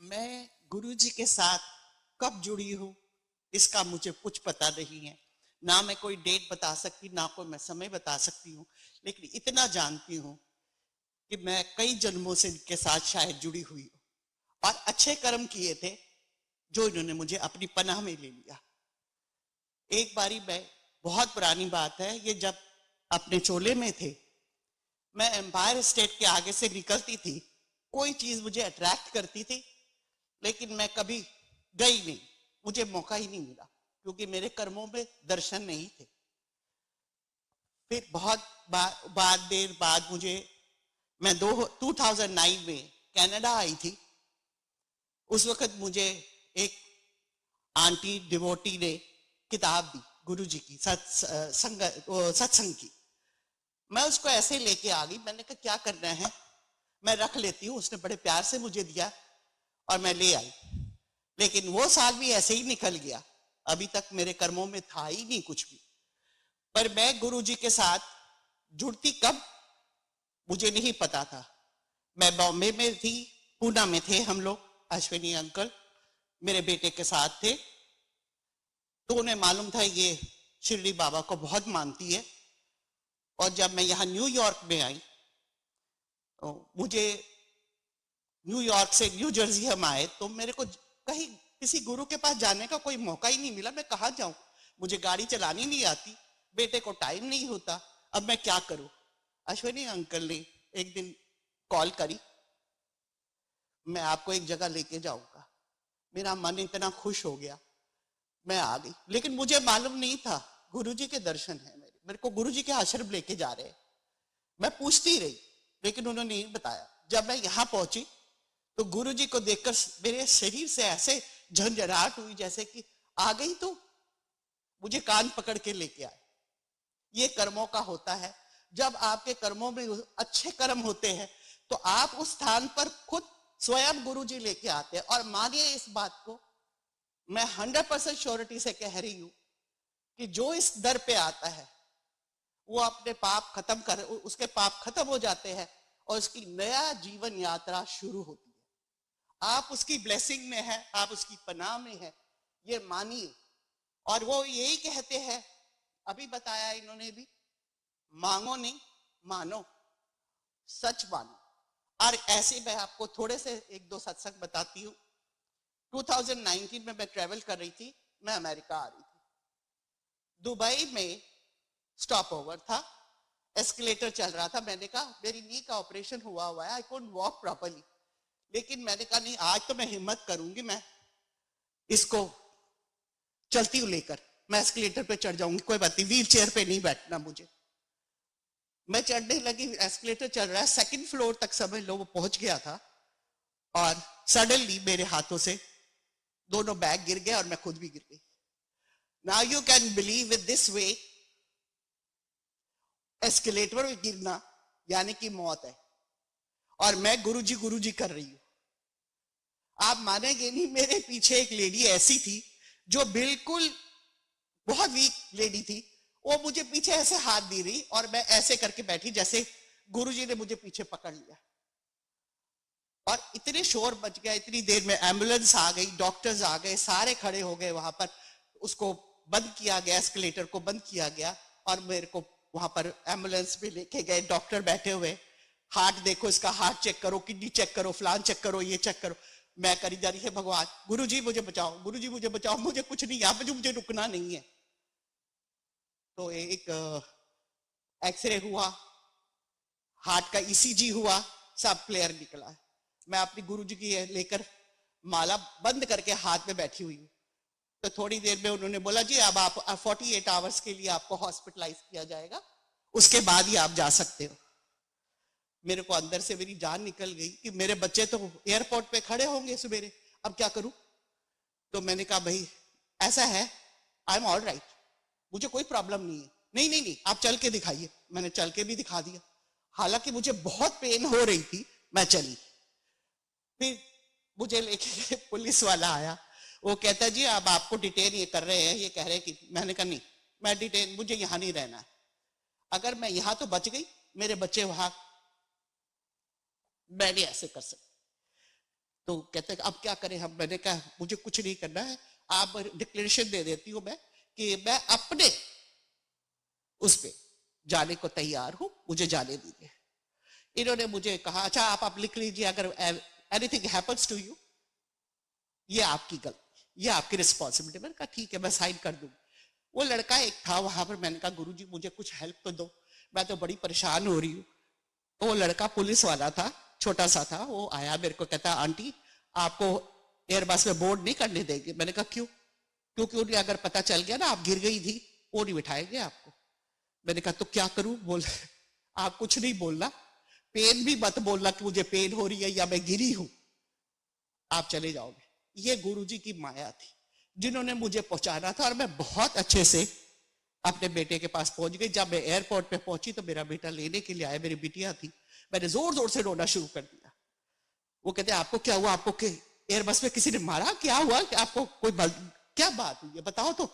मैं गुरुजी के साथ कब जुड़ी हूँ इसका मुझे कुछ पता नहीं है। ना मैं कोई डेट बता सकती, ना कोई मैं समय बता सकती हूँ, लेकिन इतना जानती हूँ कि मैं कई जन्मों से इनके साथ शायद जुड़ी हुई हूँ और अच्छे कर्म किए थे जो इन्होंने मुझे अपनी पनाह में ले लिया। एक बारी मैं, बहुत पुरानी बात है ये, जब अपने चोले में थे, मैं एम्पायर स्टेट के आगे से निकलती थी, कोई चीज मुझे अट्रैक्ट करती थी, लेकिन मैं कभी गई नहीं, मुझे मौका ही नहीं मिला क्योंकि मेरे कर्मों में दर्शन नहीं थे। फिर बहुत देर बाद मैं 2009 में कनाडा आई थी। उस वक्त मुझे एक आंटी डिवोटी ने किताब दी गुरुजी की, सत्संग की। मैं उसको ऐसे लेके आ गई, मैंने कहा क्या करना है, मैं रख लेती हूँ। उसने बड़े प्यार से मुझे दिया और मैं ले आई, लेकिन वो साल भी ऐसे ही निकल गया, अभी तक मेरे कर्मों में था ही नहीं कुछ भी। पर मैं गुरुजी के साथ जुड़ती कब मुझे नहीं पता था। मैं बॉम्बे में थी, पूना में थे हम लोग, अश्विनी अंकल मेरे बेटे के साथ थे, तो उन्हें मालूम था ये शिरडी बाबा को बहुत मानती है। और जब मैं यहाँ न्यूयॉर्क में आई, तो मुझे न्यूयॉर्क से न्यू जर्सी हम आए, तो मेरे को कहीं किसी गुरु के पास जाने का कोई मौका ही नहीं मिला। मैं कहाँ जाऊं, मुझे गाड़ी चलानी नहीं आती, बेटे को टाइम नहीं होता, अब मैं क्या करूं। अश्विनी अंकल ने एक दिन कॉल करी, मैं आपको एक जगह लेके जाऊंगा। मेरा मन इतना खुश हो गया, मैं आ गई। लेकिन मुझे मालूम नहीं था गुरुजी के दर्शन है मेरे को गुरुजी के आश्रम लेके जा रहे हैं। मैं पूछती रही, लेकिन उन्होंने नहीं बताया। जब मैं यहाँ पहुंची तो गुरुजी को देखकर मेरे शरीर से ऐसे झंझनाहट हुई जैसे कि आ गई, तो मुझे कान पकड़ के लेके आए। ये कर्मों का होता है, जब आपके कर्मों में अच्छे कर्म होते हैं तो आप उस स्थान पर खुद स्वयं गुरुजी लेके आते हैं। और मानिए इस बात को, मैं 100% श्योरिटी से कह रही हूं कि जो इस दर पे आता है वो अपने पाप खत्म कर, उसके पाप खत्म हो जाते हैं और उसकी नया जीवन यात्रा शुरू होती है। आप उसकी ब्लेसिंग में है, आप उसकी पनाह में है, ये मानिए। और वो यही कहते हैं, अभी बताया इन्होंने भी, मांगो नहीं मानो, सच मानो। और ऐसे मैं आपको थोड़े से एक दो सत्संग बताती हूँ। 2019 में मैं ट्रेवल कर रही थी, मैं अमेरिका आ रही थी। दुबई में स्टॉप ओवर था, एस्केलेटर चल रहा था। मैंने कहा मेरी नी का ऑपरेशन हुआ है, आई कुडंट वॉक प्रॉपर्ली, लेकिन मैंने कहा नहीं, आज तो मैं हिम्मत करूंगी, मैं इसको चलती हूँ लेकर, मैं एस्केलेटर पे चढ़ जाऊंगी, कोई बात नहीं, व्हील चेयर पे नहीं बैठना मुझे। मैं चढ़ने लगी, एस्केलेटर चल रहा है, सेकंड फ्लोर तक समझ लो वो पहुंच गया था, और सडनली मेरे हाथों से दोनों बैग गिर गए और मैं खुद भी गिर गई। Now you can believe with this way, escalator में गिरना यानी कि मौत है, और मैं गुरुजी कर रही हूं। आप मानेंगे नहीं, मेरे पीछे एक लेडी ऐसी थी जो बिल्कुल बहुत वीक लेडी थी, वो मुझे पीछे ऐसे हाथ दे रही और मैं ऐसे करके बैठी जैसे गुरुजी ने मुझे पीछे पकड़ लिया। और इतने शोर मच गया, इतनी देर में एम्बुलेंस आ गई, डॉक्टर्स आ गए, सारे खड़े हो गए वहां पर, उसको बंद किया गया, एस्केलेटर को बंद किया गया और मेरे को वहां पर एम्बुलेंस में लेके गए। डॉक्टर बैठे हुए, हार्ट देखो, इसका हार्ट चेक करो, किडनी चेक करो, फलान चेक करो, ये चेक करो। मैं करी जा रही है, भगवान गुरुजी मुझे बचाओ, गुरुजी मुझे बचाओ, मुझे कुछ नहीं, यहाँ पे मुझे रुकना नहीं है। तो एक एक्सरे हुआ, हार्ट का ईसीजी हुआ, सब क्लियर निकला। मैं अपनी गुरुजी की लेकर माला बंद करके हाथ में बैठी हुई हूँ। तो थोड़ी देर में उन्होंने बोला जी अब आप 48 आवर्स के लिए आपको हॉस्पिटलाइज किया जाएगा, उसके बाद ही आप जा सकते हो। मेरे को अंदर से मेरी जान निकल गई कि मेरे बच्चे तो एयरपोर्ट पे खड़े होंगे सवेरे, अब क्या करूं। तो मैंने कहा भाई ऐसा है, आई एम ऑल राइट, मुझे कोई प्रॉब्लम नहीं है। नहीं नहीं नहीं, आप चल के दिखाइए। मैंने चल के भी दिखा दिया, हालांकि मुझे बहुत पेन हो रही थी, मैं चली। फिर मुझे लेके पुलिस वाला आया, वो कहता जी अब आपको डिटेन ये कर रहे हैं, ये कह रहे हैं कि, मैंने कहा नहीं मैं डिटेन, मुझे यहां नहीं रहना है, अगर मैं यहां तो बच गई, मेरे बच्चे वहां, मैं नहीं ऐसे कर सकती। तो कहते हैं अब क्या करें हम। मैंने कहा मुझे कुछ नहीं करना है, आप डिक्लेरेशन दे देती हूँ मैं कि मैं अपने उस पे जाने को तैयार हूं, मुझे जाने दीजिए। इन्होंने मुझे कहा अच्छा आप लिख लीजिए, अगर एनीथिंग हैपेंस टू यू ये आपकी गलती, ये आपकी रिस्पॉन्सिबिलिटी। मैंने कहा ठीक है मैं साइन कर दूंगी। वो लड़का एक था वहां पर, मैंने कहा गुरुजी मुझे कुछ हेल्प तो दो, मैं तो बड़ी परेशान हो रही हूँ। तो वो लड़का पुलिस वाला था, छोटा सा था, वो आया मेरे को कहता आंटी आपको एयरबस में बोर्ड नहीं करने देंगे। मैंने कहा क्यों? क्योंकि उन्हें अगर पता चल गया ना आप गिर गई थी, वो नहीं बिठाएंगे आपको। मैंने कहा तो क्या करूं? बोल आप कुछ नहीं बोलना, पेन भी मत बोलना कि मुझे पेन हो रही है या मैं गिरी हूं, आप चले जाओगे। ये गुरुजी की माया थी जिन्होंने मुझे पहुंचाना था, और मैं बहुत अच्छे से अपने बेटे के पास पहुंच गई। जब मैं एयरपोर्ट पे पहुंची तो मेरा बेटा लेने के लिए आया, मेरी बिटिया थी। मैंने जोर जोर से रोना शुरू कर दिया। वो कहते आपको क्या हुआ? आपको एयरबस में किसी ने मारा? क्या हुआ? आपको कोई क्या बात हुई है बताओ तो।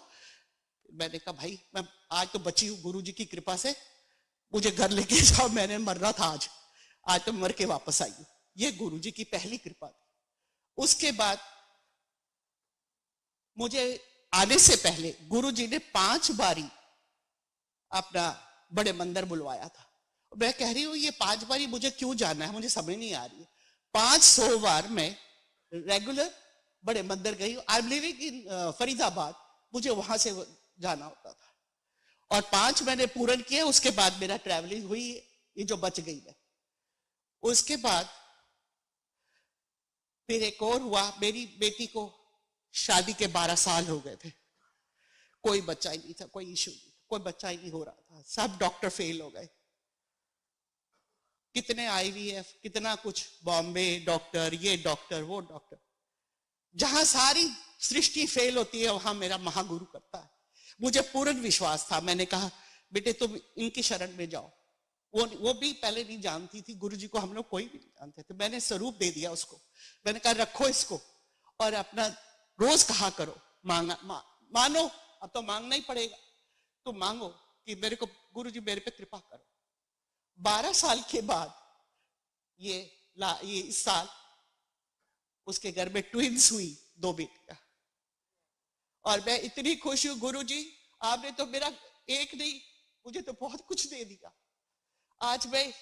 मैंने कहा भाई मैं आज तो बची हूँ गुरुजी की कृपा से, मुझे घर लेके जाओ, मैंने मरना था आज तो मर के वापस आई हूँ। ये गुरुजी की पहली कृपा थी। उसके बाद मुझे आने से पहले गुरुजी ने 5 बारी अपना बड़े मंदिर बुलवाया था। मैं कह रही हूँ ये 5 बारी मुझे क्यों जाना है, मुझे समझ नहीं आ रही है। 500 बार मैं रेगुलर बड़े मंदिर गई। I am living in Faridabad, मुझे वहां से जाना होता था, और 5 मैंने पूर्ण किए। उसके बाद मेरा ट्रैवलिंग हुई, ये जो बच गई है। उसके बाद फिर एक और हुआ, मेरी बेटी को शादी के 12 साल हो गए थे, कोई बच्चा ही नहीं था, कोई इशू नहीं, कोई बच्चा ही नहीं हो रहा था, सब डॉक्टर फेल हो गए। कितने आईवीएफ, कितना कुछ, बॉम्बे डॉक्टर, ये डॉक्टर वो डॉक्टर, जहां सारी सृष्टि फेल होती है वहां मेरा महागुरु करता है। मुझे पूर्ण विश्वास था। मैंने कहा बेटे तुम इनकी शरण में जाओ। वो भी पहले नहीं जानती थी गुरुजी को, हम लोग कोई भी नहीं जानते थे। मैंने स्वरूप दे दिया उसको, मैंने कहा रखो इसको और अपना रोज कहा करो, मानो अब तो मांगना ही पड़ेगा, तो मांगो कि मेरे को गुरुजी मेरे पे कृपा करो। 12 साल के बाद ये इस साल उसके घर में ट्विंस हुई, 2 बेटियां, और मैं इतनी खुश हूं गुरुजी आपने तो मेरा एक नहीं, मुझे तो बहुत कुछ दे दिया। आज मैं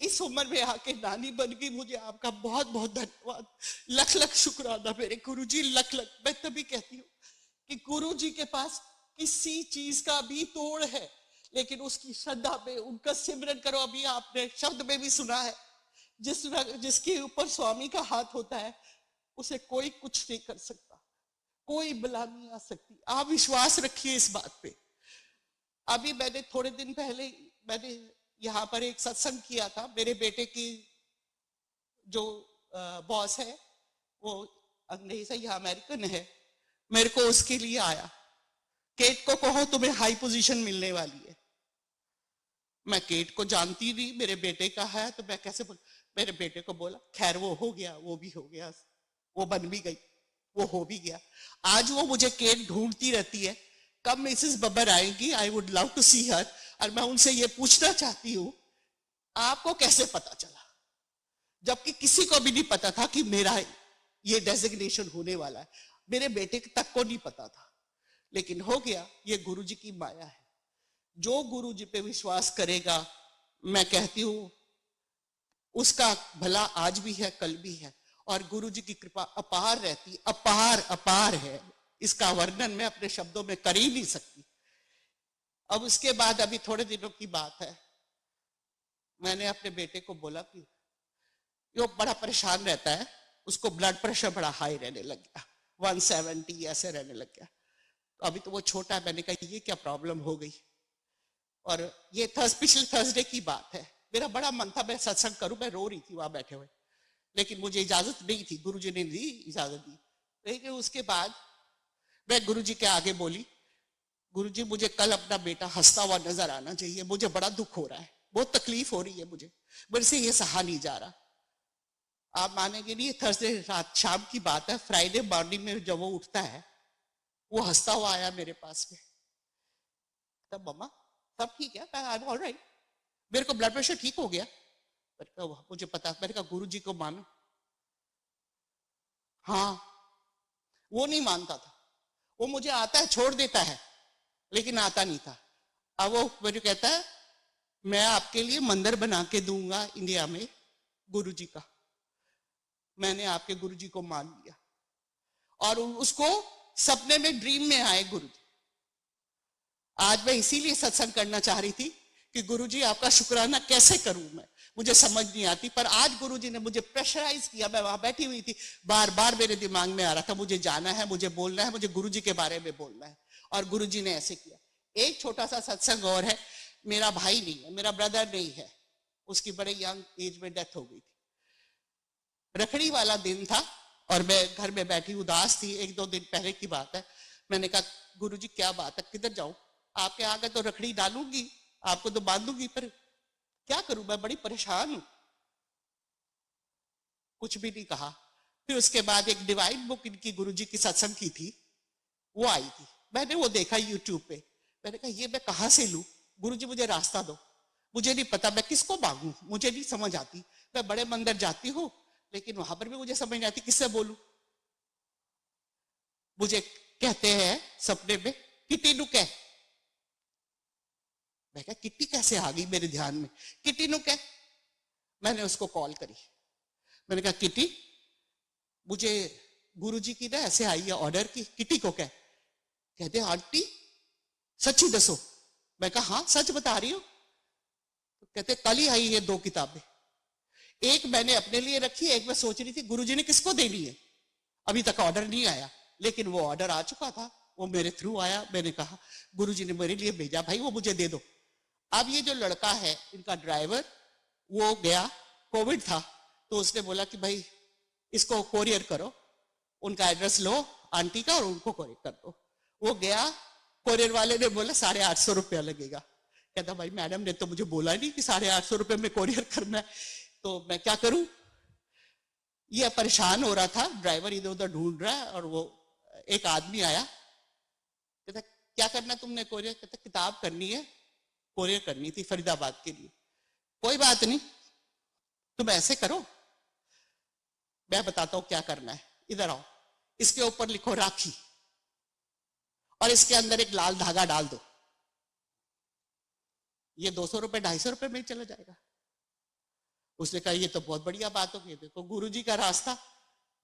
इस उम्र में आके नानी बन गई, मुझे आपका बहुत बहुत धन्यवाद, लख लख शुक्राना मेरे गुरुजी, लख लख। मैं तभी कहती हूँ कि गुरुजी के पास किसी चीज का भी तोड़ है, लेकिन उसकी श्रद्धा में उनका सिमरन करो। अभी आपने शब्द में भी सुना है, जिसके ऊपर स्वामी का हाथ होता है उसे कोई कुछ नहीं कर सकता, कोई बला नहीं आ सकती। आप विश्वास रखिए इस बात पे। अभी मैंने थोड़े दिन पहले मैंने यहाँ पर एक सत्संग किया था। मेरे बेटे की जो बॉस है वो अंग्रेज है या अमेरिकन है, मेरे को उसके लिए आया, केट को कहो तुम्हें हाई पोजीशन मिलने वाली है। मैं केट को जानती नहीं, मेरे बेटे का है तो मैं कैसे मेरे बेटे को बोला, खैर वो हो गया, वो भी हो गया, वो बन भी गई, वो हो भी गया। आज वो मुझे केट ढूंढती रहती है, कब मिसेस बब्बर आएंगी, आई वुड लव टू सी हर। और मैं उनसे ये पूछना चाहती हूँ आपको कैसे पता चला, जबकि किसी को भी नहीं पता था कि मेरा ये डेजिग्नेशन होने वाला है, मेरे बेटे तक को नहीं पता था, लेकिन हो गया। ये गुरुजी की माया है। जो गुरुजी पे विश्वास करेगा, मैं कहती हूं उसका भला आज भी है, कल भी है, और गुरुजी की कृपा अपार रहती, अपार अपार है। इसका वर्णन मैं अपने शब्दों में कर ही नहीं सकती। अब उसके बाद अभी थोड़े दिनों की बात है, मैंने अपने बेटे को बोला कि वो बड़ा परेशान रहता है, उसको ब्लड प्रेशर बड़ा हाई रहने लग गया, 170 ऐसे रहने लग गया। तो अभी तो वो छोटा है, मैंने कहा ये क्या प्रॉब्लम हो गई। और ये पिछले थर्सडे की बात है, मेरा बड़ा मन था मैं सत्संग करूं, मैं रो रही थी वहां बैठे हुए, लेकिन मुझे इजाजत नहीं थी, गुरुजी ने दी इजाजत दी। लेकिन उसके बाद मैं गुरुजी के आगे बोली, गुरुजी मुझे कल अपना बेटा हंसता हुआ नजर आना चाहिए, मुझे बड़ा दुख हो रहा है, बहुत तकलीफ हो रही है मुझे, मेरे से ये सहा नहीं जा रहा। आप मानेंगे नहीं, थर्सडे रात शाम की बात है, फ्राइडे मॉर्निंग में जब वो उठता है, वो हंसता हुआ आया मेरे पास में, तब मम्मा सब ठीक है, आई एम ऑलराइट, मेरे को ब्लड प्रेशर ठीक हो गया। मुझे पता, मैंने कहा गुरुजी को मानो। हाँ, वो नहीं मानता था। वो मुझे आता है छोड़ देता है, लेकिन आता नहीं था। अब वो मुझे कहता है मैं आपके लिए मंदिर बना के दूंगा इंडिया में गुरुजी का। मैंने आपके गुरुजी को मान लिया और उसको सपने में, ड्रीम में आए गुरुजी। आज मैं इसीलिए सत्संग करना चाह रही थी कि गुरुजी आपका शुक्राना कैसे करूं मैं, मुझे समझ नहीं आती। पर आज गुरुजी ने मुझे प्रेशराइज किया। मैं वहां बैठी हुई थी, बार बार मेरे दिमाग में आ रहा था मुझे जाना है, मुझे बोलना है, मुझे गुरुजी के बारे में बोलना है। और गुरुजी ने ऐसे किया। एक छोटा सा सत्संग और है। मेरा भाई नहीं है, मेरा ब्रदर नहीं है, उसकी बड़े यंग एज में डेथ हो गई थी। रखड़ी वाला दिन था और मैं घर में बैठी उदास थी। 1-2 दिन पहले की बात है। मैंने कहा गुरुजी क्या बात है, किधर जाऊं? आपके आगे तो रखड़ी डालूंगी, आपको तो बांधूंगी, पर क्या करूं, मैं बड़ी परेशान हूं। कुछ भी नहीं कहा। फिर उसके बाद एक डिवाइन बुक इनकी गुरुजी की सत्संग की थी, वो आई थी। मैंने वो देखा यूट्यूब पे। मैंने कहा ये मैं कहां से लूं? गुरुजी मुझे रास्ता दो, मुझे नहीं पता मैं किसको मांगू, मुझे नहीं समझ आती। मैं बड़े मंदिर जाती हूँ, लेकिन वहां पर भी मुझे समझ नहीं आती किससे बोलूं। मुझे कहते हैं सपने में किटी नुक है। मैं कहा किट्टी कैसे आ गई मेरे ध्यान में? किटी नुक है। मैंने उसको कॉल करी। मैंने कहा किटी, मुझे गुरुजी की ना ऐसे आई है ऑर्डर की, किटी को क्या? कहते आंटी सच्ची दसो। मैं कहा हाँ सच बता रही हूं। तो कहते कल ही आई है 2 किताबें, एक मैंने अपने लिए रखी, एक मैं सोच रही थी गुरुजी ने किसको देनी है। अभी तक ऑर्डर नहीं आया, लेकिन वो ऑर्डर आ चुका था, वो मेरे थ्रू आया। मैंने कहा गुरुजी ने मेरे लिए भेजा, भाई वो मुझे दे दो। अब ये जो लड़का है इनका ड्राइवर, वो गया, कोविड था, तो उसने बोला कि भाई इसको कोरियर करो, उनका एड्रेस लो आंटी का और उनको कोरियर कर दो। वो गया, कोरियर वाले ने बोला 850 रुपया लगेगा। कहता भाई मैडम ने तो मुझे बोला नहीं कि 850 रुपये में कोरियर करना है, तो मैं क्या करूं? ये परेशान हो रहा था, ड्राइवर इधर उधर ढूंढ रहा है। और वो एक आदमी आया, कहता क्या करना तुमने कोरियर? कहता किताब करनी है, कोरियर करनी थी फरीदाबाद के लिए। कोई बात नहीं, तुम ऐसे करो, मैं बताता हूं क्या करना है, इधर आओ, इसके ऊपर लिखो राखी और इसके अंदर एक लाल धागा डाल दो, ये 200 रुपए 250 रुपए में ही चला जाएगा। उसने कहा ये तो बहुत बढ़िया बात होगी। देखो गुरुजी का रास्ता,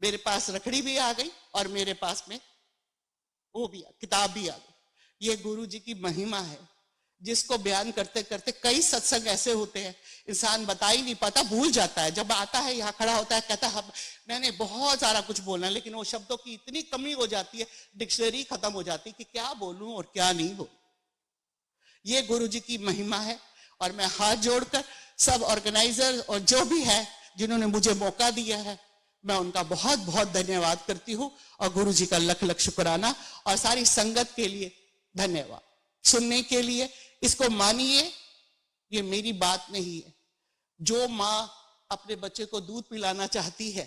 मेरे पास रखड़ी भी आ गई और मेरे पास में वो भी किताब भी आ गई। ये गुरुजी की महिमा है, जिसको बयान करते करते कई सत्संग ऐसे होते हैं इंसान बता ही नहीं पाता, भूल जाता है। जब आता है यहाँ खड़ा होता है, कहता है मैंने बहुत सारा कुछ बोलना, लेकिन वो शब्दों की इतनी कमी हो जाती है, डिक्शनरी खत्म हो जाती है कि क्या बोलूं और क्या नहीं बोलूं। ये गुरुजी की महिमा है। और मैं हाथ जोड़कर सब ऑर्गेनाइजर और जो भी है जिन्होंने मुझे मौका दिया है, मैं उनका बहुत बहुत धन्यवाद करती हूँ। और गुरुजी का लख लख शुक्राना, और सारी संगत के लिए धन्यवाद सुनने के लिए। इसको मानिए, ये मेरी बात नहीं है। जो माँ अपने बच्चे को दूध पिलाना चाहती है,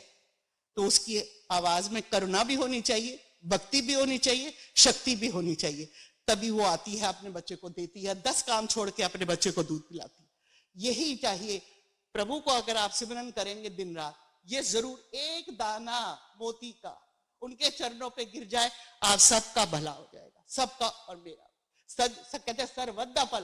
तो उसकी आवाज में करुणा भी होनी चाहिए, भक्ति भी होनी चाहिए, शक्ति भी होनी चाहिए, तभी वो आती है अपने बच्चे को देती है, 10 काम छोड़ के अपने बच्चे को दूध पिलाती है। यही चाहिए। प्रभु को अगर आप सिमरन करेंगे दिन रात, ये जरूर एक दाना मोती का उनके चरणों पे गिर जाए, आप सबका भला हो जाएगा, सबका और मेरा। कहते सर्वदा फल